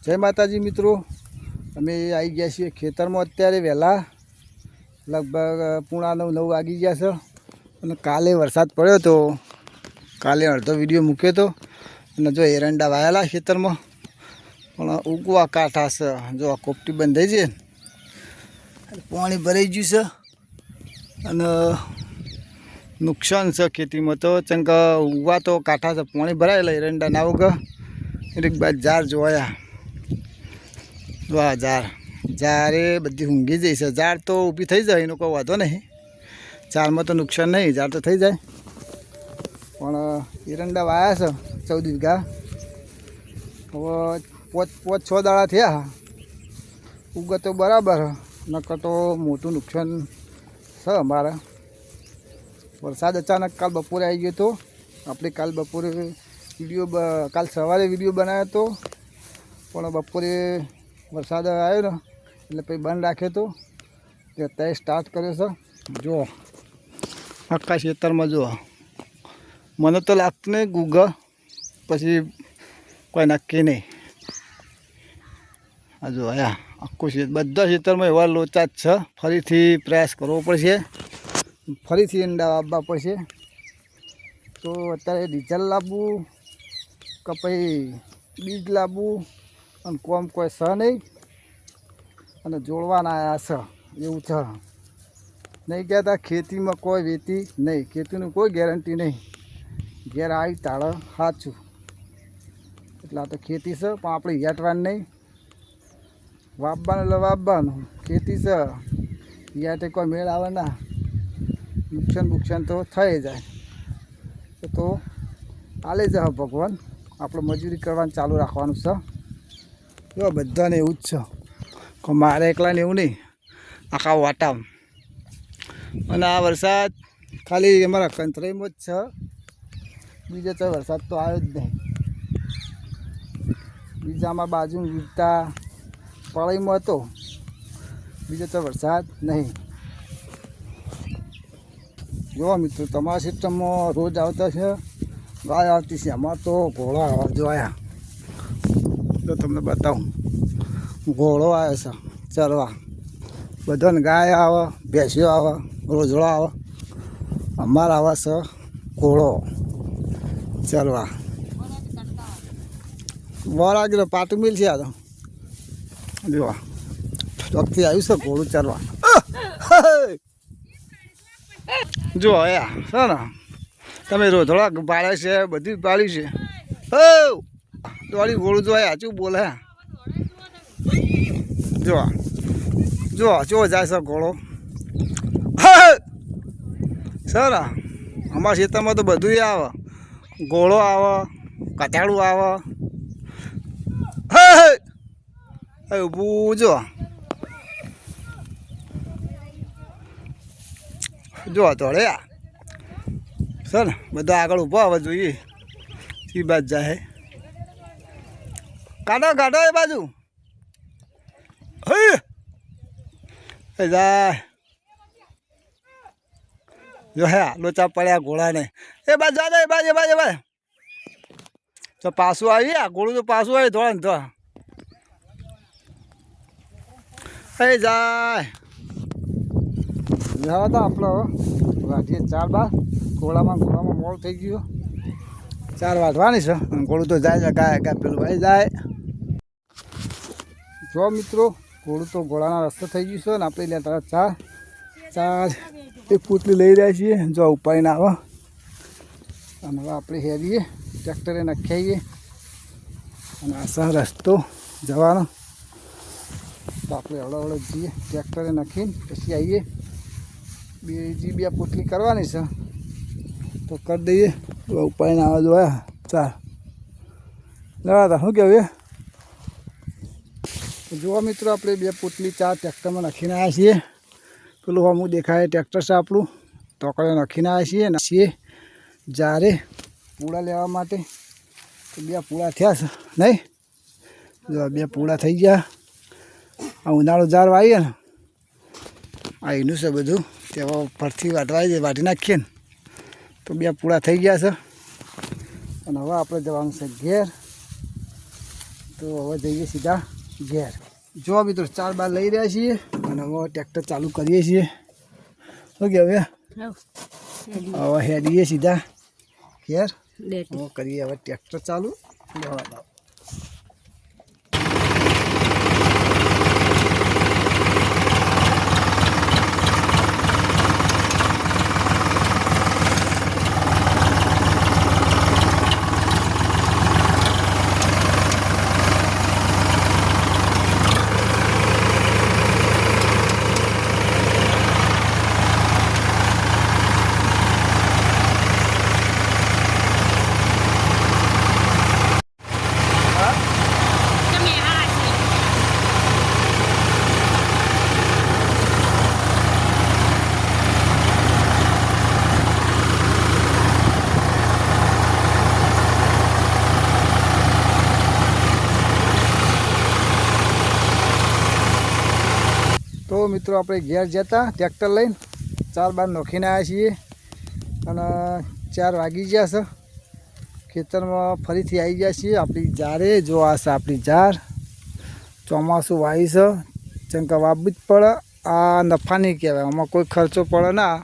જય માતાજી મિત્રો, અમે આવી ગયા છીએ ખેતરમાં અત્યારે વહેલા લગભગ 9:30 વાગી ગયા છે અને કાલે વરસાદ પડ્યો તો કાલે અડધો વિડીયો મૂક્યો તો અને જો એરંડા વાયેલા ખેતરમાં પણ ઉગવા કાંઠા છે. જો આ કોપટી બંધાઈ છે, પાણી ભરાઈ ગયું છે અને નુકસાન છે ખેતીમાં. તો ચંક ઉગવા તો કાંઠા છે, પાણી ભરાયેલા એરંડા ના ઉગા એક બાદ ઝાર જોયા. વાહ, ઝારે બધી ઊંઘી જઈ છે. ઝાડ તો ઊભી થઈ જાય, એનો કોઈ વાંધો નહીં. ઝાડમાં તો નુકસાન નહીં, ઝાડ તો થઈ જાય. પણ એરંડા વાયા છે 14 વીઘા. હવે 5-6 દાડા થયા ઉગે તો બરાબર, નકર તો મોટું નુકસાન છે અમારે. વરસાદ અચાનક કાલ બપોરે આવી ગયો તો આપણે કાલ બપોરે કાલ સવારે વિડીયો બનાવ્યો હતો, પણ બપોરે વરસાદ આવ્યો ને એટલે પછી બંધ રાખ્યો તો અત્યારે સ્ટાર્ટ કર્યો છે. જો આખા ખેતરમાં જો મને તો લાગતું નહીં ગુગા, પછી કોઈ નક્કી નહીં. આ જો આખું બધા ખેતરમાં એવા લોચા જ છે. ફરીથી પ્રયાસ કરવો પડશે, ફરીથી ઈંડા આપવા પડશે. તો અત્યારે ડીઝલ લાવવું કે પછી બીજ લાવવું અને કોમ કોઈ છે નહીં, અને જોડવાના આવ્યા છે એવું છે. નહીં કહેતા ખેતીમાં કોઈ વેતી નહીં, ખેતીનું કોઈ ગેરંટી નહીં. ઘેર આવી તાળે સાચું એટલે આ તો ખેતી છે, પણ આપણે યાટવાનું નહીં. વાપવાનું એટલે વાપવાનું, ખેતી છે. યાટે કોઈ મેળ આવે ના, નુકસાન તો થઈ જાય. તો આલે જ ભગવાન, આપણે મજૂરી કરવાનું ચાલુ રાખવાનું છે. એવા બધાને એવું જ છે કે મારે એકલાને એવું નહીં, આખા વાટા. અને આ વરસાદ ખાલી અમારા કંથરાઈમાં જ છે, બીજા તો વરસાદ તો આવ્યો જ નહીં. બીજામાં બાજુ વીરતા પળઈમાં હતો, બીજો તો વરસાદ નહીં. જો મિત્રો, તમારા સિસ્ટમમાં રોજ આવતા છે, ગાય આવતી છે. આમાં તો ઘોડો આવવા જોયા તો તમને બતાવું. ઘોડો આવે છે ચરવા, બધાને ગાય આવે, ભેંસીઓ આવે, રોજડો આવે. અમારે આવે છે ઘોડો ચરવા. વરાગીરો પાટું મિલ છે. આ તો જો ચોકથી આવ્યું છે ઘોડું ચરવા. જો છે ને તમે રોધડા પાડે છે, બધી પાડી છે. દોડી ઘોડું જો શું બોલે. જો જો જાય છે ઘોડો. સર અમારા ખેતરમાં તો બધું આવે, ઘોડો આવે, કચાડું આવે. ઊભું જો દોડે સર બધા આગળ ઊભા આવે. જોઈએ એ બાજુ જાય, કાઢો એ બાજુ જાય. જો લોચા પડ્યા ઘોડાને. એ બાજુ જાય, એ બાજુ તો પાછું આવી. ઘોડું તો પાછું આવી ધોળા ને ધોળા. જાય જવા તો આપણે વાઢીએ 4 બાર. ઘોડામાં મોડ થઈ ગયો, 4 વાઢવાની છે. ઘોડું તો જાય ગાય પેલું ભાઈ જાય. જો મિત્રો, ઘોડું તો ઘોડાના રસ્તે થઈ ગયું છે ને આપણે લેતા 4 એક પોટલી લઈ રહ્યા છીએ. જો ઉપાડીને આવે અને હવે આપણે હેરીએ, ટ્રેક્ટરે નખાઈએ અને આ રસ્તો જવાનો. તો આપણે હળવળે જઈએ, ટ્રેક્ટરે નાખીને પછી આવીએ. બીજી 2 પોટલી કરવાની છે તો કરી દઈએ. ઉપાડીને આવે જોયા 4 લેવાતા. શું કહેવું જોવા મિત્રો, આપણે 2 પોટલી 4 ટ્રેક્ટરમાં નાખીને આવ્યા છીએ. પેલું હમું દેખાય ટ્રેક્ટર છે આપણું, તોકડે નાખીને આવ્યા છીએ જ્યારે પૂળા લેવા માટે. તો 2 પૂળા થયા છે નહીં. જો 2 પૂળા થઈ ગયા. આ ઉનાળો ઝાર વાવીએ ને, આ એનું છે બધું. તેમાં ફરથી વાઢી નાખીએ ને તો 2 પૂળા થઈ ગયા છે. અને હવે આપણે જવાનું છે ઘેર. તો હવે જઈએ સીધા ઘેર. જો મિત્રો 4 બાર લઈ રહ્યા છીએ અને હવે ટ્રેક્ટર ચાલુ કરીએ છીએ. ઓકે હવે હેડીએ સીધા ઘેર. હવે કરીએ હવે ટ્રેક્ટર ચાલુ. તો મિત્રો આપણે ઘેર જતા ટ્રેક્ટર લઈને 4 બાર નોખીને આવ્યા છીએ અને 4 વાગી ગયા છે. ખેતરમાં ફરીથી આવી ગયા છીએ. આપણી જારે જો આ છે આપણી જાર. ચોમાસું વાવી છે ચંકા વાવવું જ પડે. આ નફા નહીં કહેવાય, આમાં કોઈ ખર્ચો પડે ના.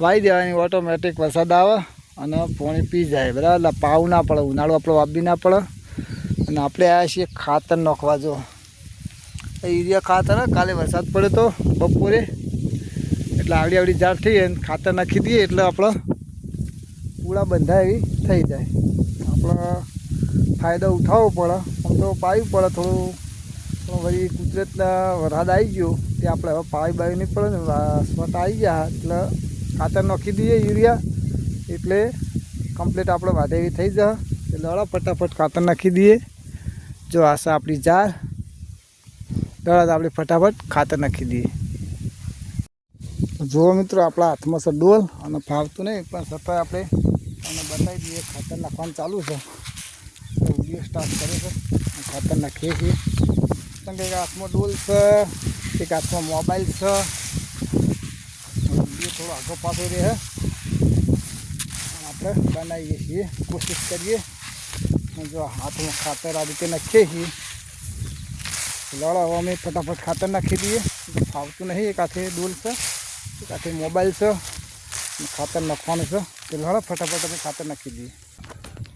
વાવી દેવાની ઓટોમેટિક વરસાદ આવે અને પાણી પી જાય બરાબર. એટલે પાવું ના પડે, ઉનાળો આપણે વાવવી ના પડે. અને આપણે આવ્યા છીએ ખાતર નાખવા. જો યુરિયા ખાતર કાલે વરસાદ પડે તો બપોરે એટલે આવડી જાર થઈ અને ખાતર નાખી દઈએ એટલે આપણે પૂળા બંધા એવી થઈ જાય. આપણે ફાયદો ઉઠાવવો પડે. આમ તો પાવી પડે થોડું વળી કુદરતના વરસાદ આવી ગયો તે આપણે હવે પાવી નહીં પડે ને. સ્વત આવી ગયા એટલે ખાતર નાખી દઈએ યુરિયા એટલે કમ્પ્લીટ આપણે વાઢે એવી થઈ જાય. એટલે હળો ફટાફટ ખાતર નાખી દઈએ. જો આશા આપણી જાર દળા આપણે ફટાફટ ખાતર નાખી દઈએ. જુઓ મિત્રો આપણા હાથમાં છે ડોલ અને ફાવતું નહીં પણ છતાં આપણે તમને બતાવી દઈએ. ખાતર નાખવાનું ચાલુ છે. વિડીયો સ્ટાર્ટ કરે છે ખાતર નાખીએ છીએ. કેમ કે એક હાથમાં ડોલ છે, એક હાથમાં મોબાઈલ છે. વિડીયો થોડો આગો પાછો રહે આપણે બનાવીએ છીએ, કોશિશ કરીએ. જો હાથમાં ખાતર આ રીતે નાખીએ છીએ. લડો હવે અમે ફટાફટ ખાતર નાખી દઈએ. ફાવતું નહીં. એક હાથે ડોલ છે, એક હાથે મોબાઈલ છે, ખાતર નાખવાનું છે. તો લડો ફટાફટ અમે ખાતર નાખી દઈએ.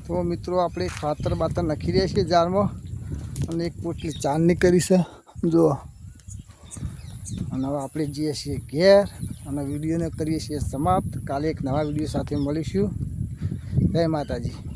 તો મિત્રો આપણે ખાતર બાતર નાખી રહ્યા છીએ જારમાં અને એક પોટલી ચાંદની કરી છે જો. અને હવે આપણે જઈએ છીએ ઘેર અને વિડીયોને કરીએ છીએ સમાપ્ત. કાલે એક નવા વિડીયો સાથે મળીશું. જય માતાજી.